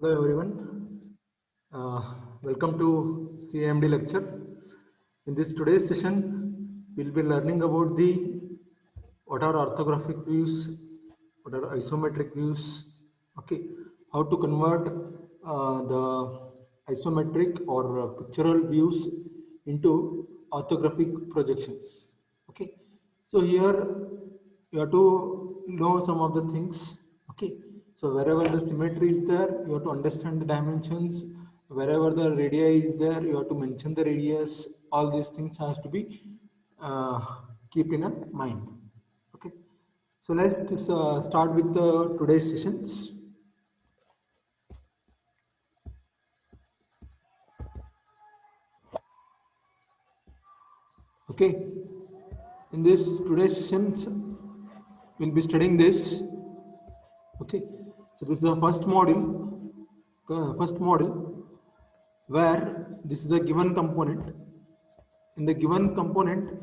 Hello everyone. Welcome to CAMD lecture. In this today's session, we'll be learning about the what are orthographic views, what are isometric views. Okay, how to convert the isometric or pictorial views into orthographic projections. Okay, so here you have to know some of the things. Okay, so wherever the symmetry is there, you have to understand the dimensions. Wherever the radii is there, you have to mention the radius. All these things has to be uh, keep in a mind. Okay, so let's just, start with the today's sessions. Okay, in this today's sessions, we'll be studying this. Okay, so this is the first module where this is the given component. In the given component,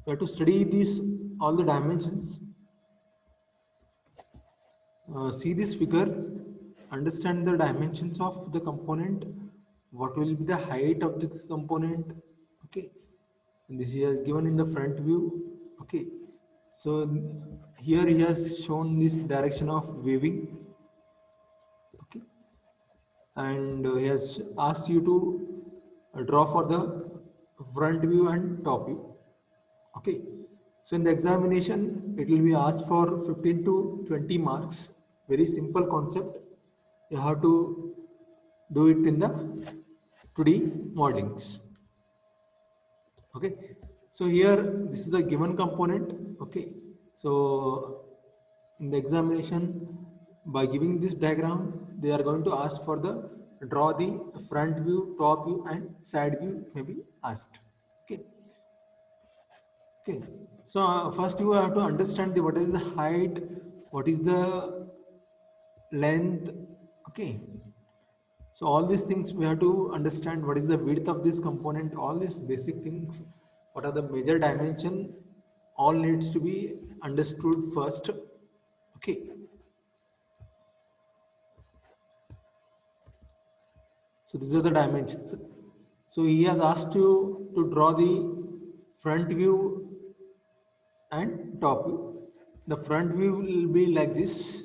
we have to study these all the dimensions, see this figure, understand the dimensions of the component, what will be the height of the component. Okay, and this is given in the front view. Okay, so here he has shown this direction of waving. Okay, and he has asked you to draw for the front view and top view. Okay, so in the examination it will be asked for 15 to 20 marks. Very simple concept. You have to do it in the 2D modelings. Okay, so here this is the given component. Okay, so in the examination, by giving this diagram, they are going to ask for the draw the front view, top view and side view may be asked. Okay, okay, so first you have to understand the what is the height, what is the length. Okay, so all these things we have to understand, what is the width of this component, all these basic things, what are the major dimension, all needs to be understood first. Okay, so these are the dimensions. So he has asked you to draw the front view and top view. The front view will be like this.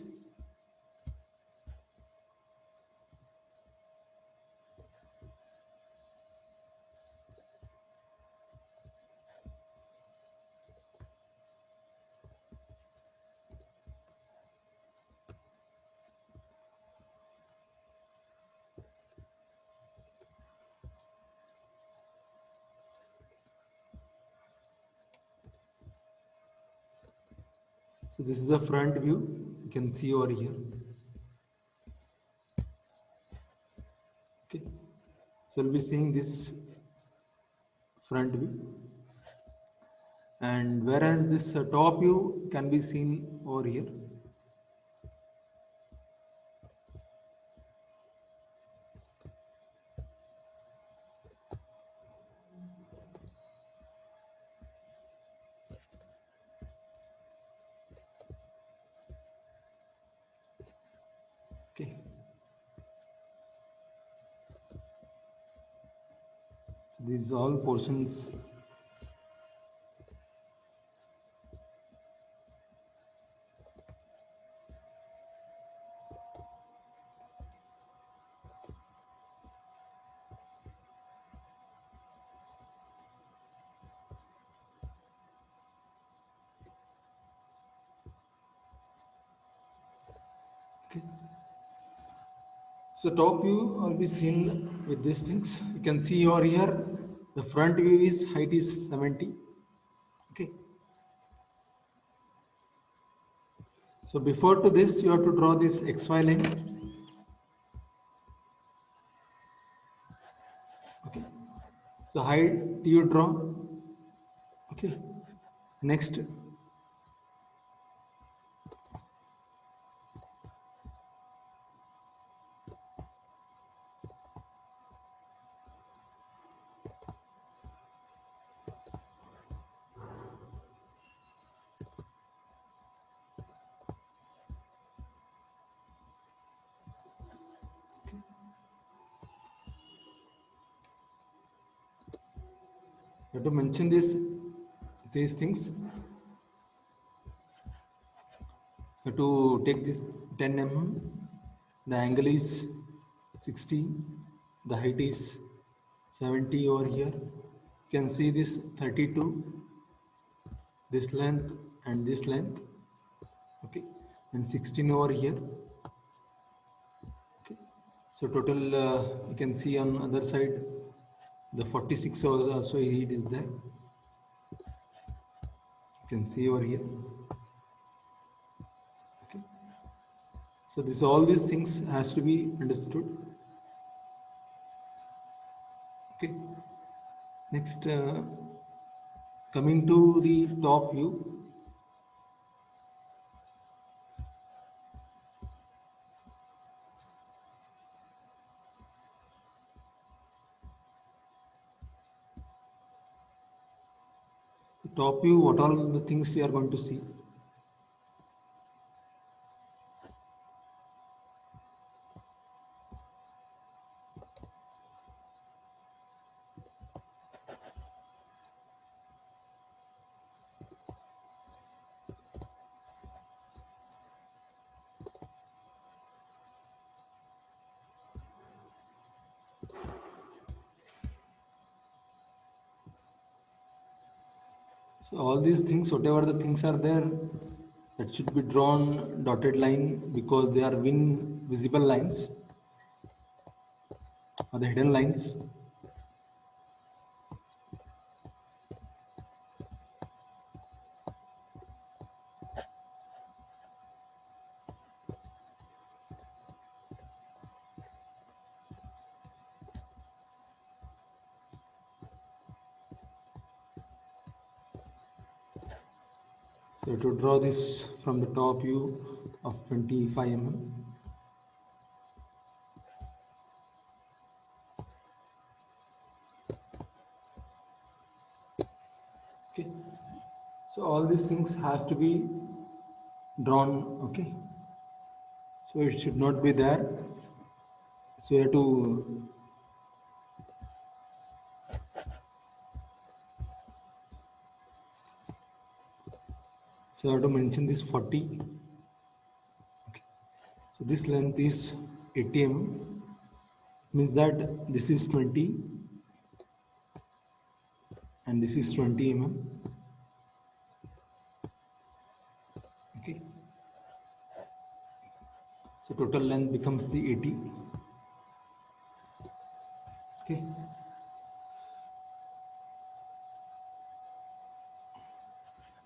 So this is the front view, you can see over here. Okay, so we'll be seeing this front view, and whereas this top view can be seen over here. Okay, so these all portions. Okay, so top view will be seen with these things. You can see over here, the front view is height is 70. Okay, so before to this, you have to draw this XY line. Okay, so height you draw. Okay, next. have to mention these things. You have to take this 10 mm. The angle is 60. The height is 70 over here. You can see this 32, this length and this length. Okay, and 16 over here. Okay, so total you can see on other side the 46 also it is there. You can see over here. Okay, so this all these things has to be understood. Okay, next coming to the top view. Top view, what all the things you are going to see. So all these things, whatever the things are there, that should be drawn dotted line because they are visible lines or the hidden lines. So to draw this from the top view of 25 mm. Okay. So all these things has to be drawn. Okay. So it should not be there. So you have to mention this 40. Okay. So this length is 80 mm. Means that this is 20 and this is 20 mm. Okay. So total length becomes the 80. Okay.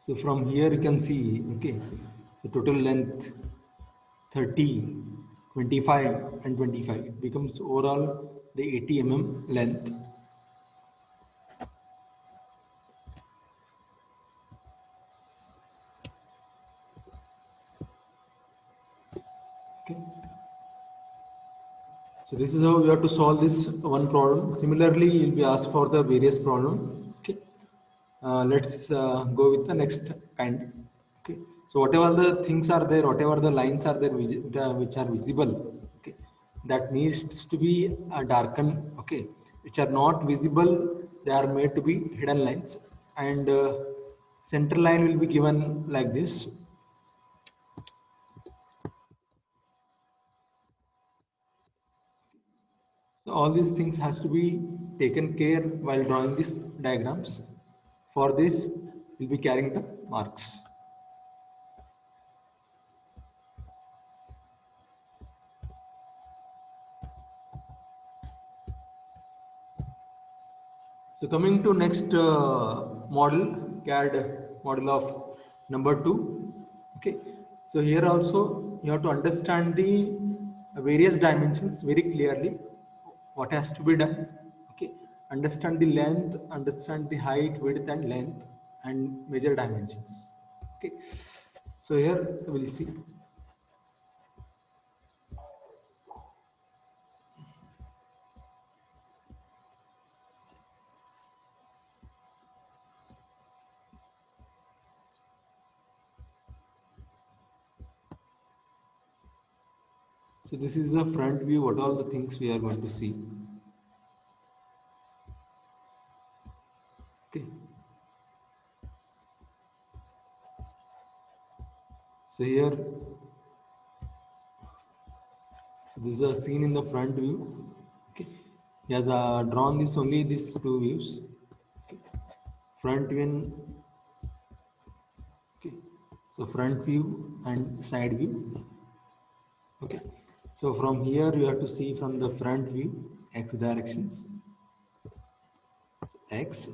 So from here you can see, okay, the total length 30, 25 and 25. It becomes overall the 80 mm length. Okay. So this is how you have to solve this one problem. Similarly, you'll be asked for the various problem. Okay. Let's go with the next kind. Okay. So whatever the things are there, whatever the lines are there which are visible, okay, that needs to be darkened. Okay, which are not visible, they are made to be hidden lines, and center line will be given like this. So all these things has to be taken care while drawing these diagrams. For this, we'll be carrying the marks. So coming to next model, CAD model of number 2. Okay. So here also you have to understand the various dimensions very clearly. What has to be done? Okay. Understand the length, understand the height, width, and length, and major dimensions. Okay. So here we'll see. So this is the front view, what all the things we are going to see. Okay. So here, so this is a scene in the front view. Okay, he has drawn this only these two views. Okay. Front view and okay, so front view and side view. Okay, so from here you have to see from the front view x directions, so x,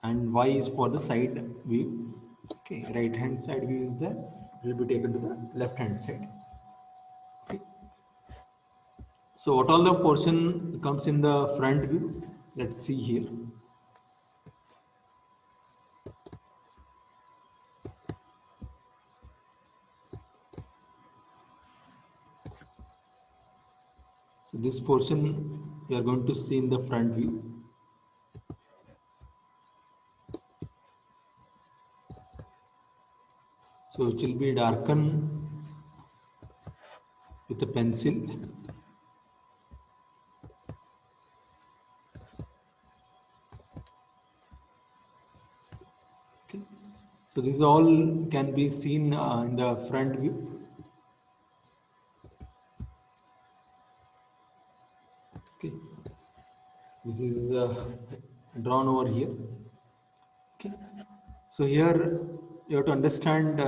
and y is for the side view. Okay, right hand side view is there, will be taken to the left hand side. Okay, so what all the portion comes in the front view, let's see here. So this portion we are going to see in the front view. So it will be darkened with a pencil. Okay. So this all can be seen in the front view. Okay, this is drawn over here. Okay, so here you have to understand.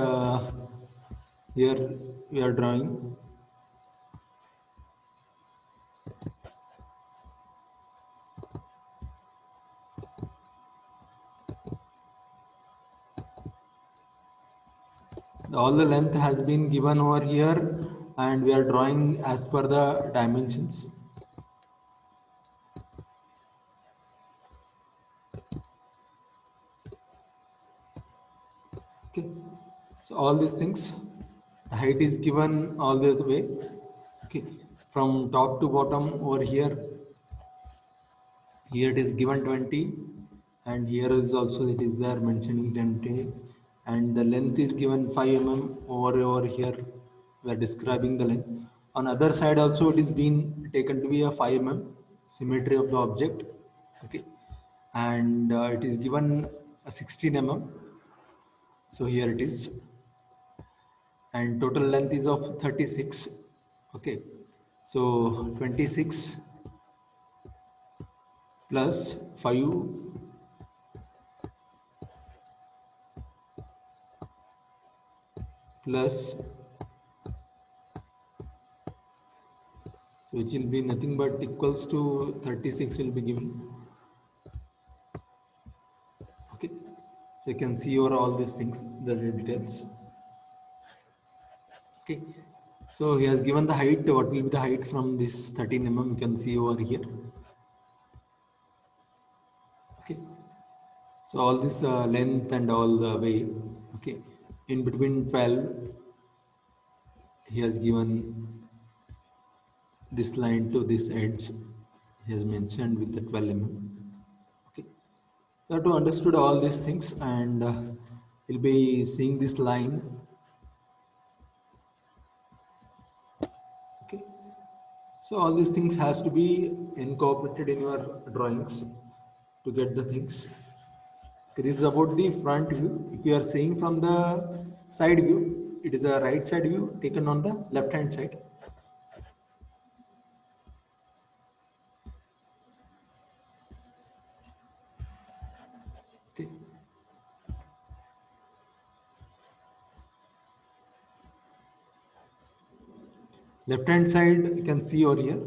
Here we are drawing. All the length has been given over here, and we are drawing as per the dimensions. Okay, so all these things, the height is given all the way. Okay, from top to bottom over here. Here it is given 20, and here is also it is there mentioning 20, and the length is given 5 mm over here. We are describing the length. On other side also it is being taken to be a 5 mm symmetry of the object. Okay, and it is given a 16 mm. So here it is, and total length is of 36. Okay, so 26 plus 5 plus, so which will be nothing but equals to 36 will be given. Okay, so you can see over all these things, the details. Okay, so he has given the height. What will be the height from this 13 mm? You can see over here. Okay, so all this length and all the way. Okay, in between 12, he has given this line to this edge. He has mentioned with the 12 mm. Okay, so to understood all these things, and we'll be seeing this line. Okay, so all these things has to be incorporated in your drawings to get the things. Okay, this is about the front view. If you are seeing from the side view, it is a right side view taken on the left hand side. Okay. Left hand side you can see over here.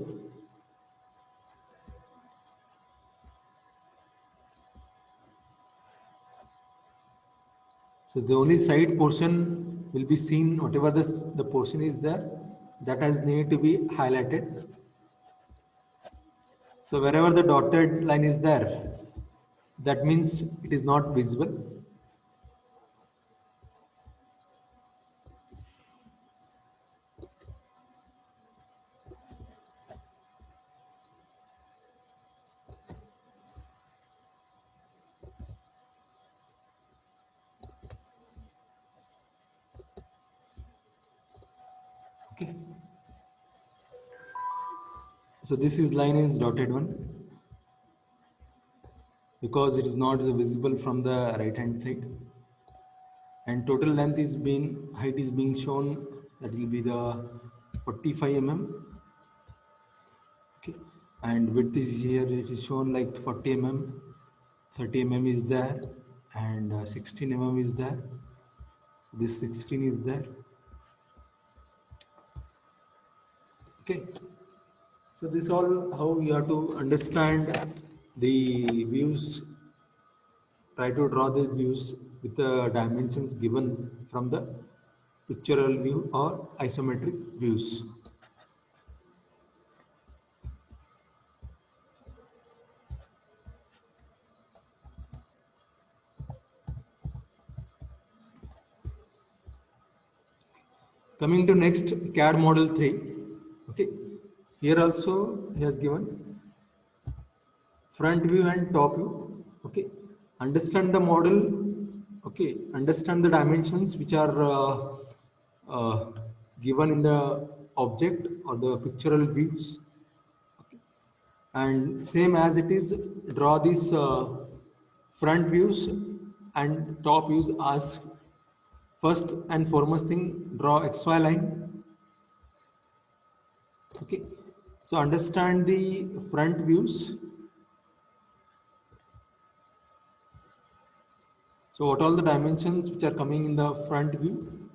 So the only side portion will be seen, whatever the portion is there, that has need to be highlighted. So wherever the dotted line is there, that means it is not visible. Okay. So this is line is dotted one because it is not visible from the right hand side, and total length is being height is being shown, that will be the 45 mm. Okay, and width is here, it is shown like 40 mm, 30 mm is there, and 16 mm is there. This 16 is there. Okay, so this all how you have to understand the views. Try to draw the views with the dimensions given from the pictorial view or isometric views. Coming to next, CAD model 3. Okay, here also he has given front view and top view. Okay, understand the model. Okay, understand the dimensions which are given in the object or the pictorial views. Okay. And same as it is, draw these front views and top views as first and foremost thing. Draw XY line. Okay, so understand the front views. So what all the dimensions which are coming in the front view?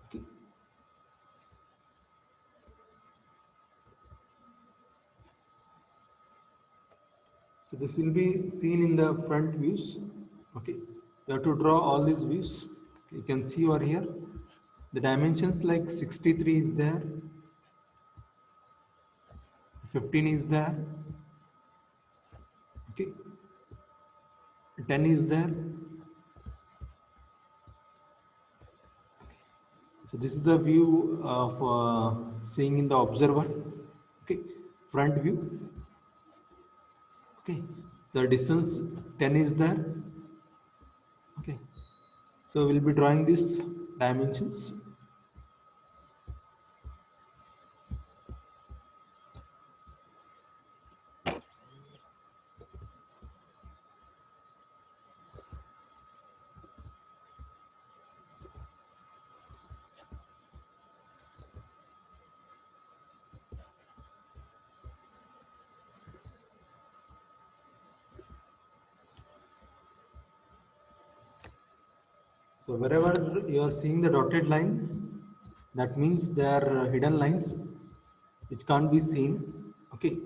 Okay. So this will be seen in the front views. Okay, you have to draw all these views. You can see over here the dimensions like 63 is there, 15 is there, okay, 10 is there. So this is the view of seeing in the observer. Okay, front view. Okay, the distance 10 is there. Okay, so we'll be drawing these dimensions. So wherever you are seeing the dotted line, that means they are hidden lines which can't be seen. Okay,